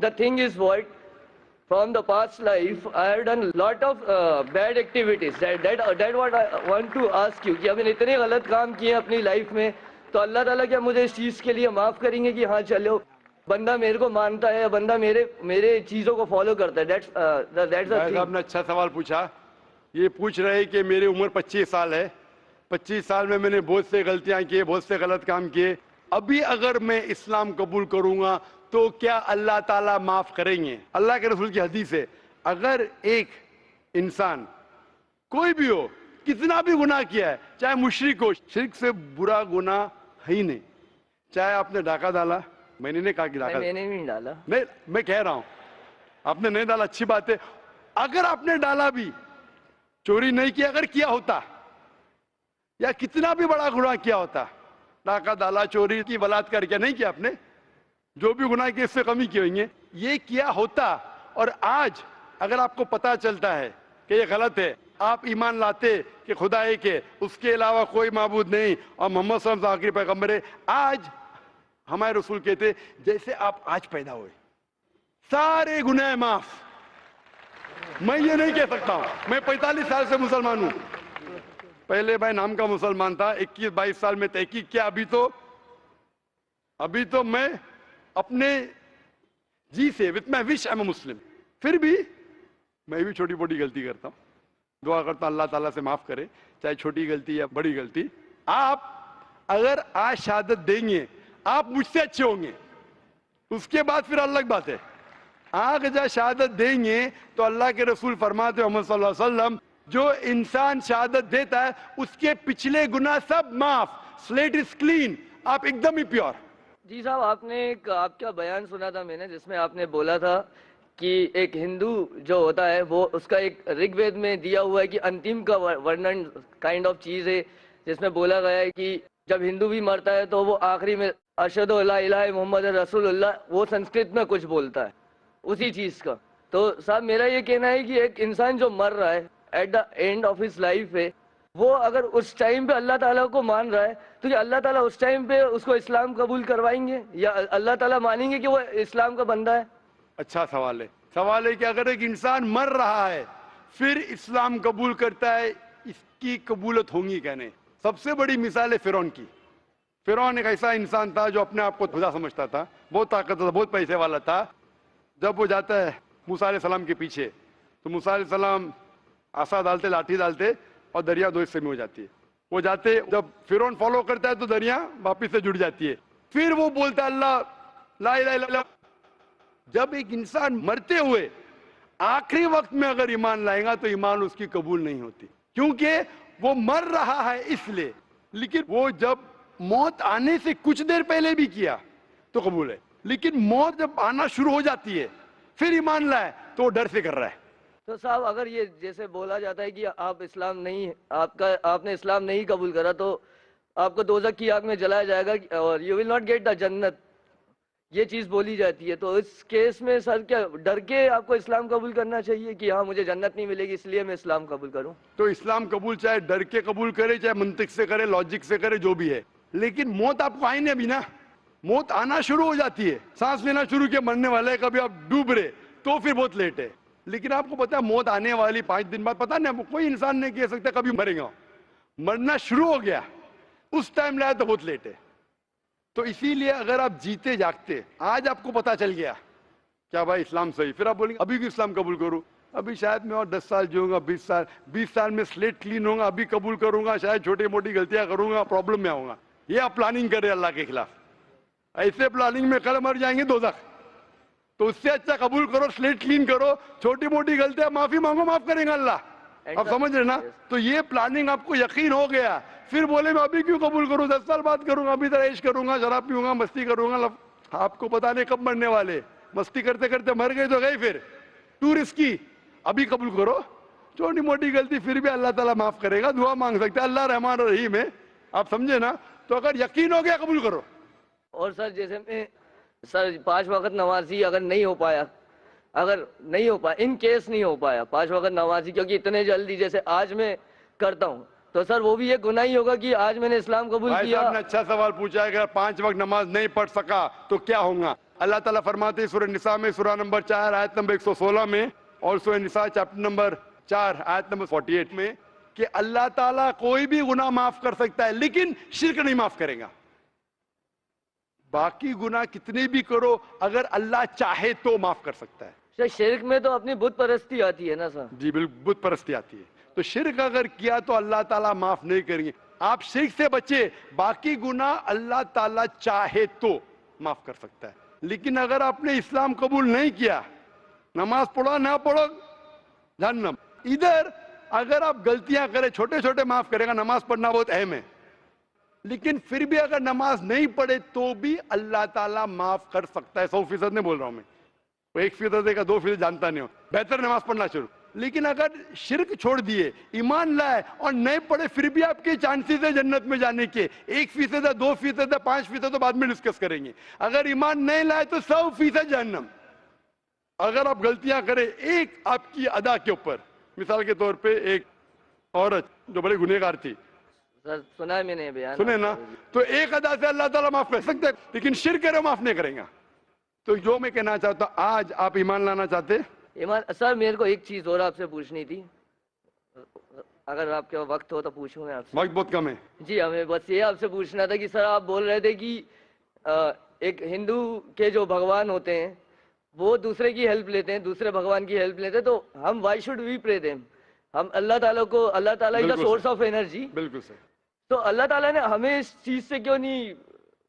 The thing is what? From the past life, I have done lot of bad activities. That what I want to ask you کہ ہم نے اتنے غلط کام کیے ہیں اپنی لائف میں, تو اللہ تعالیٰ کیا مجھے اس چیز کے لیے معاف کریں گے کہ ہاں چلو بندہ میرے کو مانتا ہے, بندہ میرے چیزوں کو فالو کرتا ہے. That's the آپ thing. نے اچھا سوال پوچھا. یہ پوچھ رہے کہ میری عمر 25 سال ہے, 25 سال میں نے بہت سے غلطیاں کی, بہت سے غلط کام کیے. ابھی اگر میں اسلام قبول کروں گا تو کیا اللہ تعالیٰ معاف کریں گے؟ اللہ کے رسول کی حدیث ہے, اگر ایک انسان کوئی بھی ہو, کتنا بھی گناہ کیا ہے, چاہے مشرک ہو, شرک سے برا گناہ ہے ہی نہیں. چاہے آپ نے ڈاکہ ڈالا, میں نے نہیں کہا کہ ڈاکہ, میں نے نہیں ڈالا, نہیں میں کہہ رہا ہوں آپ نے نہیں ڈالا, اچھی بات ہے. اگر آپ نے ڈالا بھی, چوری نہیں کیا, اگر کیا ہوتا, یا کتنا بھی بڑا گناہ کیا ہوتا, ڈاکہ ڈالا, چوری کی, بلاತ್ಕಾರ کیا, نہیں کیا آپ نے, جو بھی گناہ کی اس سے کمی کی ہوئی ہیں, یہ کیا ہوتا, اور آج اگر آپ کو پتا چلتا ہے کہ یہ غلط ہے, آپ ایمان لاتے کہ خدا ایک ہے, اس کے علاوہ کوئی معبود نہیں, اور محمد صلی اللہ علیہ وسلم آخری پیغمبر ہے, آج ہمارے رسول کہتے جیسے آپ آج پیدا ہوئے, سارے گناہ معاف. میں یہ نہیں کہہ سکتا ہوں, میں 45 سال سے مسلمان ہوں. پہلے بھائی نام کا مسلمان تھا, 21-22 سال میں تحقیق کیا, ابھی تو میں اپنے جی سے with my wish I'm a Muslim. پھر بھی میں بھی چھوٹی موٹی غلطی کرتا ہوں, دعا کرتا ہوں اللہ تعالیٰ سے معاف کرے, چاہے چھوٹی غلطی یا بڑی غلطی. آپ اگر آج شہادت دیں گے, آپ مجھ سے اچھے ہوں گے, اس کے بعد پھر الگ بات ہے. آگ جب شہادت دیں گے تو اللہ کے رسول فرماتے محمد صلی اللہ علیہ وسلم, جو انسان شہادت دیتا ہے اس کے پچھلے گناہ سب معاف, سلیٹ از کلین, آپ ایک دم ہی پیور. جی صاحب, آپ نے ایک آپ کا بیان سنا تھا میں نے, جس میں آپ نے بولا تھا کہ ایک ہندو جو ہوتا ہے وہ اس کا ایک رگ وید میں دیا ہوا ہے کہ انتم کا ورنن کائنڈ آف چیز ہے, جس میں بولا گیا ہے کہ جب ہندو بھی مرتا ہے تو وہ آخری میں اشہد ان لا الہ محمد رسول اللہ, وہ سنسکرت میں کچھ بولتا ہے اسی چیز کا. تو صاحب میرا یہ کہنا ہے کہ ایک انسان جو مر رہا ہے at the end of his life ہے, وہ اگر اس ٹائم پہ اللہ تعالیٰ کو مان رہا ہے تو کیا اللہ تعالیٰ اس ٹائم پہ اس کو اسلام قبول کروائیں گے, یا اللہ تعالیٰ مانیں گے کہ وہ اسلام کا بندہ ہے؟ اچھا سوال ہے. سوال ہے کہ اگر ایک انسان مر رہا ہے پھر اسلام قبول کرتا ہے, اس کی قبولت ہوں گی کہنے. سب سے بڑی مثال ہے فرعون کی. فرعون ایک ایسا انسان تھا جو اپنے آپ کو خدا سمجھتا تھا, بہت طاقتور تھا, بہت پیسے والا تھا. جب وہ جاتا ہے موسیٰ علیہ السلام کے پیچھے, تو موسیٰ علیہ السلام عصا ڈالتے, لاٹھی ڈالتے, اور دریا دو حصے میں ہو جاتی ہے. وہ جاتے, جب فرعون فالو کرتا ہے تو دریا واپس سے جڑ جاتی ہے. پھر وہ بولتا ہے اللہ لا الہ الا اللہ. جب ایک انسان مرتے ہوئے آخری وقت میں اگر ایمان لائے گا تو ایمان اس کی قبول نہیں ہوتی, کیونکہ وہ مر رہا ہے اس لیے. لیکن وہ جب موت آنے سے کچھ دیر پہلے بھی کیا تو قبول ہے, لیکن موت جب آنا شروع ہو جاتی ہے پھر ایمان لائے تو وہ ڈر سے کر رہا ہے. تو صاحب اگر یہ جیسے بولا جاتا ہے کہ آپ اسلام نہیں, آپ نے اسلام نہیں قبول کرا تو آپ کو دوزخ کی آگ میں جلایا جائے گا, اور you will not get the جنت, یہ چیز بولی جاتی ہے. تو اس کیس میں سر کیا ڈر کے آپ کو اسلام قبول کرنا چاہیے کہ ہاں مجھے جنت نہیں ملے گی اس لیے میں اسلام قبول کروں؟ تو اسلام قبول چاہے ڈر کے قبول کرے, چاہے منطق سے کرے, لاجک سے کرے, جو بھی ہے, لیکن موت آپ کو آئی نہیں ابھی نا. موت آنا شروع ہو جاتی ہے, سانس لینا شروع کیا, مرنے والے, کبھی آپ ڈوب رہے تو پھر بہت لیٹ ہے. لیکن آپ کو پتا ہے موت آنے والی 5 دن بعد, پتا نہیں, کوئی انسان نہیں کہہ سکتا کبھی مرے گا. مرنا شروع ہو گیا اس ٹائم لایا تو بہت لیٹ ہے. تو اسی لیے اگر آپ جیتے جاگتے, آج آپ کو پتا چل گیا کیا بھائی اسلام صحیح, پھر آپ بولیں گے ابھی بھی اسلام قبول کروں, ابھی شاید میں اور 10 سال جیوں گا, 20 سال میں سلیٹ کلین ہوں گا, ابھی قبول کروں گا, شاید چھوٹی موٹی غلطیاں کروں گا, پرابلم میں آؤں گا. یہ آپ پلاننگ کر رہے اللہ کے خلاف. ایسے پلاننگ میں کل مر جائیں گے دوزخ. تو اس سے اچھا قبول کرو, سلیٹ کلین کرو, چھوٹی موٹی غلطیاں معافی مانگو, معاف کریں گا اللہ. آپ سمجھ رہے نا؟ تو یہ پلاننگ آپ کو یقین ہو گیا, پھر بولے میں ابھی کیوں قبول کروں, 10 سال بعد کروں گا, ابھی تو عیش کروں گا, شراب پیوں گا, مستی کروں گا. آپ کو پتا نہیں کب مرنے والے, مستی کرتے کرتے مر گئے تو گئے, پھر ٹو رسکی. ابھی قبول کرو, چھوٹی موٹی غلطی پھر بھی اللہ تعالیٰ معاف کرے گا, دعا مانگ سکتے, اللہ رحمان الرحیم ہے. آپ سمجھے نا؟ تو اگر یقین ہو گیا قبول کرو. اور سر جیسے میں سر 5 وقت نمازی اگر نہیں ہو پایا, ان کیس نہیں ہو پایا 5 وقت نمازی, کیونکہ اتنے جلدی جیسے آج میں کرتا ہوں, تو سر وہ بھی ایک گناہ ہی ہوگا کہ آج میں نے اسلام قبول بھائی کیا. صاحب نے اچھا سوال پوچھا ہے, اگر 5 وقت نماز نہیں پڑھ سکا تو کیا ہوگا. اللہ تعالیٰ فرماتے ہیں سورہ نساء میں سورہ نمبر 4 آیت نمبر 116 میں اور سورہ نساء چیپٹر نمبر 4 آیت نمبر 48 میں کہ اللہ تعالیٰ کوئی بھی گناہ معاف کر سکتا ہے لیکن شرک نہیں معاف کرے گا. باقی گناہ کتنے بھی کرو اگر اللہ چاہے تو معاف کر سکتا ہے. سر شرک میں تو اپنی بت پرستی آتی ہے نا سر. جی بالکل بت پرستی آتی ہے. تو شرک اگر کیا تو اللہ تعالیٰ معاف نہیں کریں گے. آپ شرک سے بچے, باقی گناہ اللہ تعالیٰ چاہے تو معاف کر سکتا ہے. لیکن اگر آپ نے اسلام قبول نہیں کیا, نماز پڑھو نہ پڑھو جہنم. ادھر اگر آپ غلطیاں کریں چھوٹے چھوٹے معاف کرے گا, نماز پڑھنا بہت اہم ہے, لیکن پھر بھی اگر نماز نہیں پڑھے تو بھی اللہ تعالیٰ معاف کر سکتا ہے. 100% نہیں بول رہا ہوں میں, 1% دے گا 2% جانتا نہیں ہو, بہتر نماز پڑھنا شروع. لیکن اگر شرک چھوڑ دیے, ایمان لائے اور نہیں پڑھے, پھر بھی آپ کے چانسز ہے جنت میں جانے کے. 1% ہے, 2% ہے, 5% تو بعد میں ڈسکس کریں گے. اگر ایمان نہیں لائے تو 100% جہنم. اگر آپ غلطیاں کریں ایک آپ کی ادا کے اوپر, مثال کے طور پہ ایک عورت جو بڑی گنہگار تھی, سر سنا ہے میں نے بیان, سنے نا, تو ایک ادا سے اللہ تعالیٰ معاف کر سکتے, لیکن شرک کرے معاف نہیں کریں گا. تو جو میں کہنا چاہتا ہوں, آج آپ ایمان لانا چاہتے, ایمان. سر میرے کو ایک چیز اور آپ سے پوچھنی تھی, اگر آپ کے وقت ہو تو پوچھوں میں آپ سے. وقت بہت کم ہے. جی ہمیں بس یہ آپ سے پوچھنا تھا کہ سر آپ بول رہے تھے کہ ایک ہندو کے جو بھگوان ہوتے ہیں وہ دوسرے کی ہیلپ لیتے ہیں, دوسرے بھگوان کی ہیلپ لیتے ہیں, تو ہم وائی شوڈ وی پرے دیم, ہم اللہ تعالیٰ کو, اللہ تعالیٰ کا سورس آف انرجی, بالکل صحیح. تو اللہ تعالیٰ نے ہمیں اس چیز سے کیوں نہیں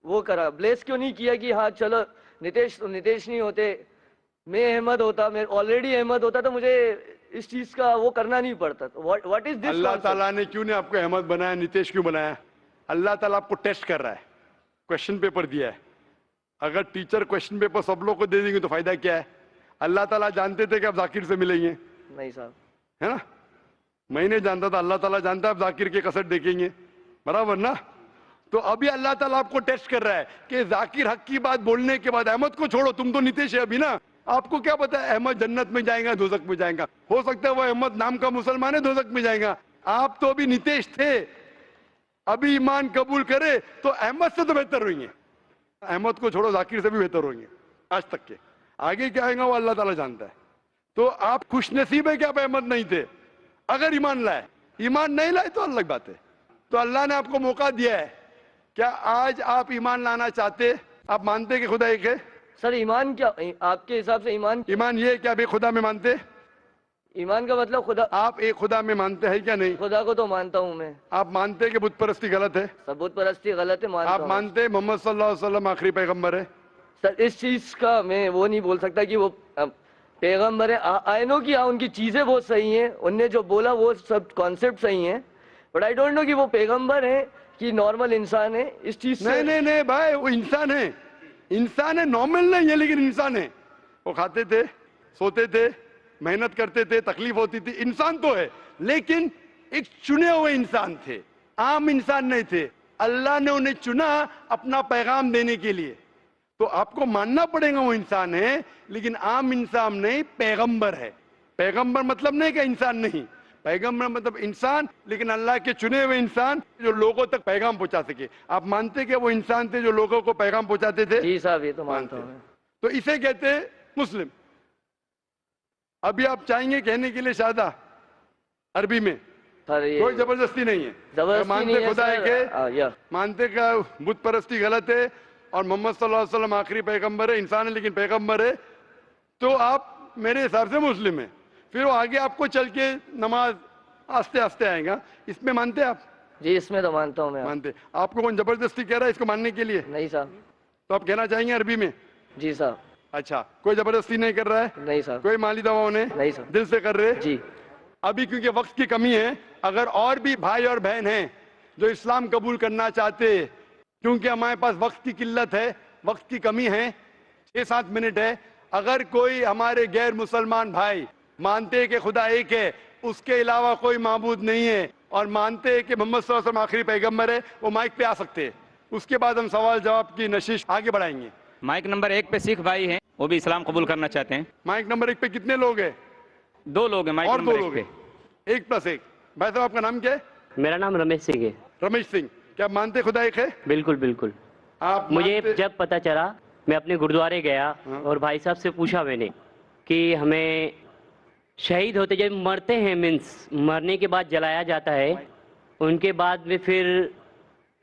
وہ کرا, بلیس کیوں نہیں کیا کہ ہاں چلو نتیش نہیں ہوتے, میں احمد ہوتا, میں آلریڈی احمد ہوتا تو مجھے اس چیز کا وہ کرنا نہیں پڑتا. واٹ از دس؟ اللہ تعالیٰ نے کیوں نے آپ کو احمد بنایا, نتیش کیوں بنایا؟ اللہ تعالیٰ آپ کو ٹیسٹ کر رہا ہے, کوشچن پیپر دیا ہے. اگر ٹیچر کوشچن پیپر سب لوگ کو دے دیں گے تو فائدہ کیا ہے؟ اللہ تعالیٰ جانتے تھے کہ آپ ذاکر سے ملیں گے, نہیں صاحب, ہے نا؟ میں نہیں جانتا تھا, اللہ تعالیٰ جانتا ہے آپ ذاکر کے کسٹ دیکھیں گے, برابر نا؟ تو ابھی اللہ تعالیٰ آپ کو ٹیسٹ کر رہا ہے کہ ذاکر حق کی بات بولنے کے بعد احمد کو چھوڑو, تم تو نتیش ہے ابھی نا, آپ کو کیا پتا ہے احمد جنت میں جائیں گا دوزخ میں جائیں گا؟ ہو سکتا ہے وہ احمد نام کا مسلمان ہے دوزخ میں جائیں گا, آپ تو ابھی نتیش تھے, ابھی ایمان قبول کرے تو احمد سے تو بہتر ہوئیں گے. احمد کو چھوڑو ذاکر سے بھی بہتر ہوئیں گے آج تک کے. آگے کیا آئے گا وہ اللہ تعالیٰ جانتا ہے. تو آپ خوش نصیب ہے کہ آپ احمد نہیں تھے اگر ایمان لائے. ایمان نہیں لائے تو الگ بات ہے. تو اللہ نے آپ کو موقع دیا ہے, کیا آج آپ ایمان لانا چاہتے؟ آپ مانتے کہ خدا ایک ہے؟ سر ایمان کیا آپ کے حساب سے ایمان یہ ہے کہ آپ ایک خدا میں مانتے؟ ایمان کا مطلب خدا, آپ ایک خدا میں مانتے ہیں کیا نہیں؟ خدا کو تو مانتا ہوں میں. آپ مانتے کہ بت پرستی غلط ہے؟ بت پرستی غلط ہے, مانتا آپ ہوں. مانتے محمد صلی اللہ علیہ وسلم آخری پیغمبر ہے؟ سر اس چیز کا میں وہ نہیں بول سکتا کہ وہ پیغمبر ہے. آئی نو کہ ان کی چیزیں بہت صحیح ہیں, ان نے جو بولا وہ سب کانسیپٹ صحیح ہیں, بٹ آئی ڈونٹ نو کہ وہ پیغمبر ہیں کہ نارمل انسان ہے. اس چیز سے نہیں بھائی, وہ انسان ہے, انسان ہے, نارمل نہیں ہے لیکن انسان ہے. وہ کھاتے تھے, سوتے تھے, محنت کرتے تھے, تکلیف ہوتی تھی, انسان تو ہے, لیکن ایک چنے ہوئے انسان تھے, عام انسان نہیں تھے. اللہ نے انہیں چنا اپنا پیغام دینے کے لیے. تو آپ کو ماننا پڑے گا وہ انسان ہے, لیکن عام انسان نہیں, پیغمبر ہے. پیغمبر مطلب نہیں کہ انسان نہیں, پیغمبر مطلب انسان, لیکن اللہ کے چنے ہوئے انسان جو لوگوں تک پیغام پہنچا سکے. آپ مانتے کہ وہ انسان تھے جو لوگوں کو پیغام پہنچاتے تھے؟ جی صاحب یہ تو مانتا ہوں. تو اسے کہتے ہیں مسلم. ابھی آپ چاہیں گے کہنے کے لیے شادہ عربی میں, کوئی زبردستی نہیں ہے. مانتے خدا ایک ہے, مانتے کہ بت پرستی غلط ہے اور محمد صلی اللہ علیہ وسلم آخری پیغمبر ہے, انسان ہے لیکن پیغمبر ہے, تو آپ میرے حساب سے مسلم ہیں. پھر وہ آگے آپ کو چل کے نماز آستے آستے آئے گا, اس میں مانتے آپ؟ جی اس میں تو مانتا ہوں میں. مانتے. آپ کو کون زبردستی کہہ رہا ہے اس کو ماننے کے لیے؟ نہیں صاحب. تو آپ کہنا چاہیں گے عربی میں؟ جی صاحب. اچھا, کوئی زبردستی نہیں کر رہا ہے؟ نہیں صاحب. کوئی مالی دباؤ نہیں صاحب. دل سے کر رہے؟ جی. ابھی کیونکہ وقت کی کمی ہے, اگر اور بھی بھائی اور بہن ہیں جو اسلام قبول کرنا چاہتے, کیونکہ ہمارے پاس وقت کی قلت ہے, وقت کی کمی ہے, 6-7 منٹ ہے, اگر کوئی ہمارے غیر مسلمان بھائی مانتے کہ خدا ایک ہے, اس کے علاوہ کوئی معبود نہیں ہے, اور مانتے کہ محمد صلی اللہ علیہ وسلم آخری پیغمبر ہے, وہ مائک پہ آ سکتے ہیں. اس کے بعد ہم سوال جواب کی نشش آگے بڑھائیں گے. مائک نمبر 1 پہ سکھ بھائی ہیں, وہ بھی اسلام قبول کرنا چاہتے ہیں. مائک نمبر 1 پہ کتنے لوگ ہیں؟ 2 لوگ ہیں مائک اور نمبر 2 1 لوگ پہ. ہیں, 1+1. بھائی صاحب آپ کا نام کیا ہے؟ میرا نام رمیش سنگھ ہے. رمیش سنگھ. کیا آپ مانتے خدا ایک ہے؟ بالکل بالکل. آپ مجھے مانتے؟ جب پتا چلا میں اپنے گردوارے گیا اور بھائی صاحب سے پوچھا میں نے کہ ہمیں شہید ہوتے جب مرتے ہیں مینس مرنے کے بعد جلایا جاتا ہے ان کے بعد میں پھر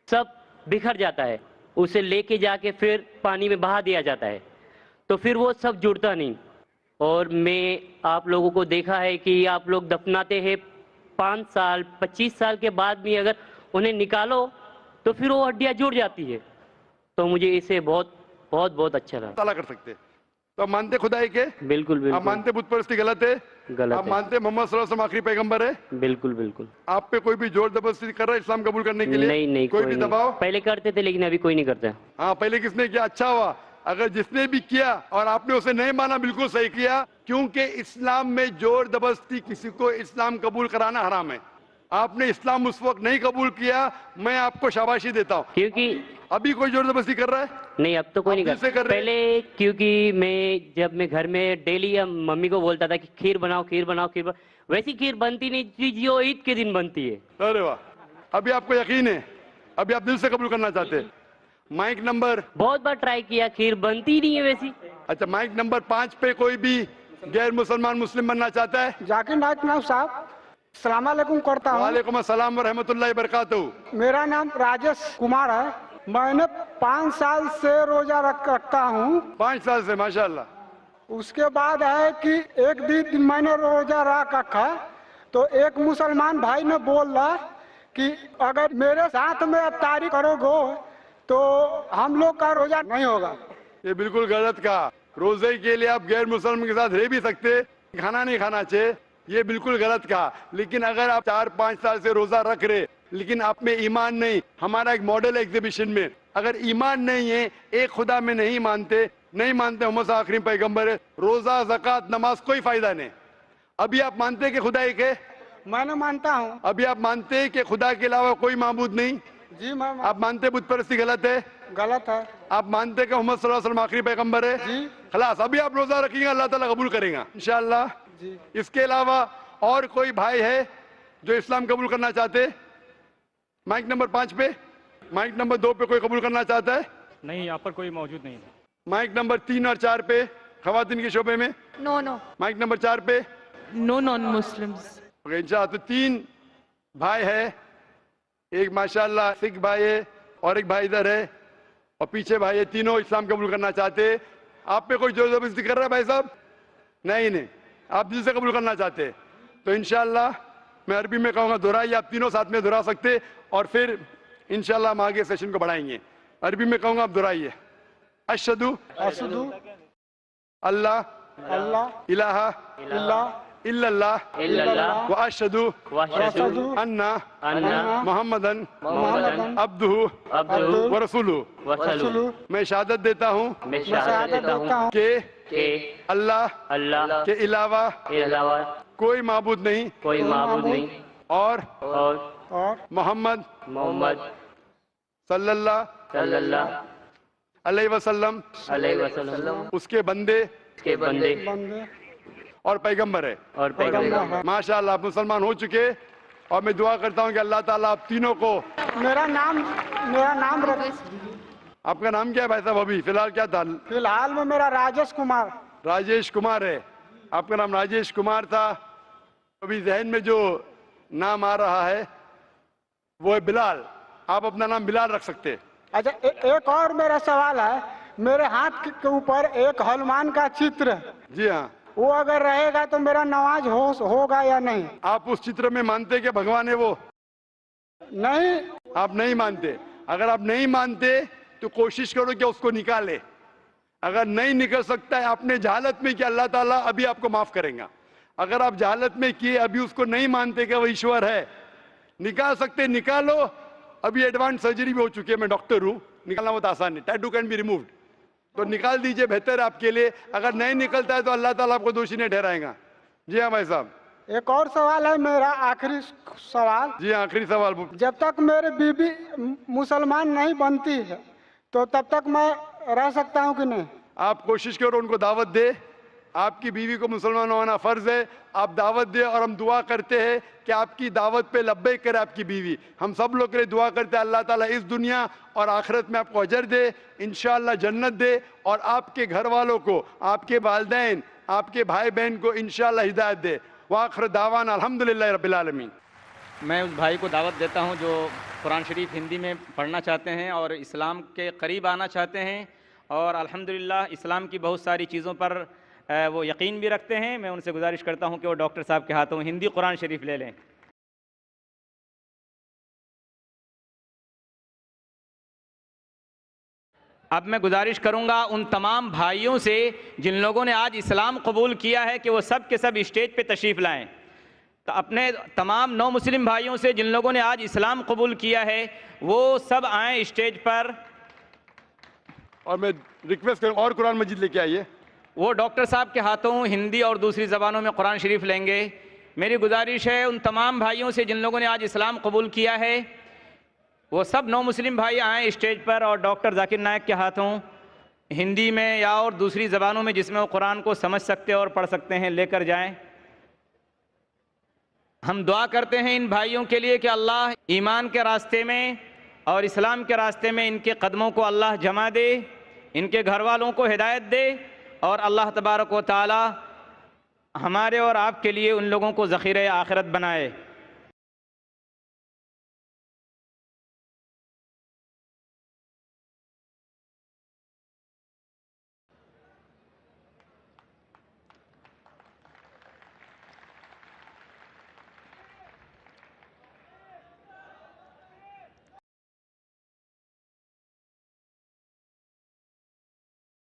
سب بکھر جاتا ہے اسے لے کے جا کے پھر پانی میں بہا دیا جاتا ہے تو پھر وہ سب جڑتا نہیں اور میں آپ لوگوں کو دیکھا ہے کہ آپ لوگ دفناتے ہیں 5 سال 25 سال کے بعد بھی اگر انہیں نکالو تو پھر وہ ہڈیاں جڑ جاتی ہے تو مجھے اسے بہت اچھا لگا تعالیٰ کر سکتے تو آپ مانتے خدا ایک ہے بالکل آپ بالکل مانتے بت پرستی غلط ہے غلط آپ ہے مانتے محمد صلی اللہ علیہ وسلم آخری پیغمبر ہے بالکل بالکل آپ پہ کوئی بھی زور زبردستی کر رہا ہے اسلام قبول کرنے کے لیے نہیں کوئی بھی نہیں دباؤ پہلے کرتے تھے لیکن ابھی کوئی نہیں کرتا ہاں پہلے کس نے کیا اچھا ہوا اگر جس نے بھی کیا اور آپ نے اسے نہیں مانا بالکل صحیح کیا کیونکہ اسلام میں زور زبردستی کسی کو اسلام قبول کرانا حرام ہے آپ نے اسلام اس وقت نہیں قبول کیا میں آپ کو شاباشی دیتا ہوں کیونکہ ابھی کوئی زور زبردستی کر رہا ہے نہیں اب تو کوئی نہیں آپ دل سے کرتا کر رہے ہیں؟ پہلے کیونکہ میں جب میں گھر میں ڈیلی ممی کو بولتا تھا کہ کھیر بناؤ ویسی کھیر بنتی نہیں تھی جو عید کے دن بنتی ہے ارے واہ ابھی آپ کو یقین ہے ابھی آپ دل سے قبول کرنا چاہتے ہیں مائک نمبر بہت بار ٹرائی کیا کھیر بنتی نہیں ہے ویسی اچھا مائک نمبر 5 پہ کوئی بھی غیر مسلمان مسلم بننا چاہتا ہے ذاکر نائک نام صاحب السلام علیکم کرتا ہوں وعلیکم السلام ورحمۃ اللہ وبرکاتہ میرا نام راجیش کمار ہے میں نے 5 سال سے روزہ رکھتا ہوں 5 سال سے ماشاءاللہ اس کے بعد ہے کہ ایک دن میں نے روزہ رکھا تو ایک مسلمان بھائی نے بولا کہ اگر میرے ساتھ میں افطاری کرو گے تو ہم لوگ کا روزہ نہیں ہوگا یہ بالکل غلط کہا روزے کے لیے آپ غیر مسلم کے ساتھ رہ بھی سکتے کھانا نہیں کھانا چاہیے یہ بالکل غلط کہا لیکن اگر آپ 4-5 سال سے روزہ رکھ رہے لیکن آپ میں ایمان نہیں ہمارا ایک ماڈل ایگزیبیشن میں اگر ایمان نہیں ہے ایک خدا میں نہیں مانتے محمد آخری پیغمبر ہے روزہ زکوٰۃ نماز کوئی فائدہ نہیں ابھی آپ مانتے کہ خدا ایک ہے میں نے مانتا ہوں ابھی آپ مانتے کہ خدا کے علاوہ کوئی معبود نہیں جی میں آپ مانتے بت پرستی غلط ہے غلط ہے آپ مانتے کہ محمد صلی اللہ علیہ وسلم آخری پیغمبر ہے جی خلاص ابھی آپ روزہ رکھیں گے اللہ تعالیٰ قبول کریں گا انشاءاللہ جی اس کے علاوہ اور کوئی بھائی ہے جو اسلام قبول کرنا چاہتے مائک نمبر 5 پہ مائک نمبر 2 پہ کوئی قبول کرنا چاہتا ہے نہیں یہاں پر کوئی موجود نہیں ہے مائک نمبر 3 اور 4 پہ خواتین کے شعبے میں No, مائک نمبر 4 پہ no non-Muslims. انشاءاللہ تو 3 بھائی ہے ایک ماشاءاللہ سکھ بھائی ہے اور ایک بھائی ادھر ہے اور پیچھے بھائی ہے تینوں اسلام قبول کرنا چاہتے آپ پہ کوئی زور زبردستی کر رہا ہے بھائی صاحب نہیں آپ دل سے قبول کرنا چاہتے تو انشاءاللہ میں عربی میں کہوں گا دہرائیے آپ تینوں ساتھ میں دہرا سکتے اور پھر انشاءاللہ ہم آگے سیشن کو بڑھائیں گے عربی میں کہوں گا آپ دہرائیے اشہدو اشہدو اللہ اللہ الہ الا الا اللہ اللہ واشہدو واشهد انا ان محمدن محمدن عبدہ عبدہ ورسولہ ورسولہ میں شہادت دیتا ہوں میں شہادت دیتا ہوں کہ اللہ اللہ کے علاوہ کے علاوہ کوئی معبود نہیں کوئی معبود نہیں اور اور محمد محمد صلی اللہ صلی اللہ علیہ وسلم علیہ وسلم اس کے بندے کے بندے بندے اور پیغمبر ہے اور پیغمبر ماشاءاللہ آپ مسلمان ہو چکے اور میں دعا کرتا ہوں کہ اللہ تعالیٰ آپ تینوں کو میرا نام آپ کا نام کیا ہے بھائی صاحب ابھی فی الحال کیا تھا فی الحال میں میرا راجیش کمار راجیش کمار ہے آپ کا نام راجیش کمار تھا ابھی ذہن میں جو نام آ رہا ہے وہ ہے بلال آپ اپنا نام بلال رکھ سکتے اچھا ایک اور میرا سوال ہے میرے ہاتھ کے اوپر ایک ہنومان کا چتر ہے جی ہاں وہ اگر رہے گا تو میرا نماز ہوگا یا نہیں آپ اس چتر میں مانتے کہ بھگوان ہے وہ نہیں آپ نہیں مانتے اگر آپ نہیں مانتے تو کوشش کرو کہ اس کو نکالے اگر نہیں نکل سکتا ہے آپ نے جہالت میں کیا اللہ تعالیٰ ابھی آپ کو معاف کریں گا اگر آپ جہالت میں کیے ابھی اس کو نہیں مانتے کہ وہ ایشور ہے نکال سکتے نکالو ابھی ایڈوانس سرجری بھی ہو چکی ہے میں ڈاکٹر ہوں نکالنا بہت آسان ہے ٹیٹو کین بی ریمووڈ تو نکال دیجئے بہتر ہے آپ کے لیے اگر نہیں نکلتا ہے تو اللہ تعالیٰ آپ کو دوشی نہیں ٹھہرائے گا جی ہاں بھائی صاحب ایک اور سوال ہے میرا آخری سوال جی ہاں آخری سوال جب تک میری بیوی مسلمان نہیں بنتی ہے تو تب تک میں رہ سکتا ہوں کہ نہیں آپ کوشش کرو ان کو دعوت دے آپ کی بیوی کو مسلمان ہونا فرض ہے، آپ دعوت دیں، اور ہم دعا کرتے ہیں کہ آپ کی دعوت پہ لبیک کرے آپ کی بیوی. ہم سب لوگ کے لیے دعا کرتے ہیں اللہ تعالیٰ اس دنیا اور آخرت میں آپ کو اجر دے، انشاءاللہ جنت دے، اور آپ کے گھر والوں کو، آپ کے والدین، آپ کے بھائی بہن کو انشاءاللہ ہدایت دے. وآخر دعوانا الحمدللہ رب العالمین. میں اس بھائی کو دعوت دیتا ہوں جو قرآن شریف ہندی میں پڑھنا چاہتے ہیں اور اسلام کے قریب آنا چاہتے ہیں، اور الحمدللہ اسلام کی بہت ساری چیزوں پر وہ یقین بھی رکھتے ہیں. میں ان سے گزارش کرتا ہوں کہ وہ ڈاکٹر صاحب کے ہاتھوں ہندی قرآن شریف لے لیں. اب میں گزارش کروں گا ان تمام بھائیوں سے جن لوگوں نے آج اسلام قبول کیا ہے کہ وہ سب کے سب اسٹیج پہ تشریف لائیں. تو اپنے تمام نو مسلم بھائیوں سے جن لوگوں نے آج اسلام قبول کیا ہے وہ سب آئیں اسٹیج پر. اور میں ریکویسٹ کروں اور قرآن مجید لے کے آئیے. وہ ڈاکٹر صاحب کے ہاتھوں ہندی اور دوسری زبانوں میں قرآن شریف لیں گے. میری گزارش ہے ان تمام بھائیوں سے جن لوگوں نے آج اسلام قبول کیا ہے وہ سب نو مسلم بھائی آئیں اسٹیج پر، اور ڈاکٹر ذاکر نائک کے ہاتھوں ہندی میں یا اور دوسری زبانوں میں جس میں وہ قرآن کو سمجھ سکتے اور پڑھ سکتے ہیں لے کر جائیں. ہم دعا کرتے ہیں ان بھائیوں کے لیے کہ اللہ ایمان کے راستے میں اور اسلام کے راستے میں ان کے قدموں کو اللہ جما دے، ان کے گھر والوں کو ہدایت دے، اور اللہ تبارک و تعالی ہمارے اور آپ کے لیے ان لوگوں کو ذخیرہ آخرت بنائے.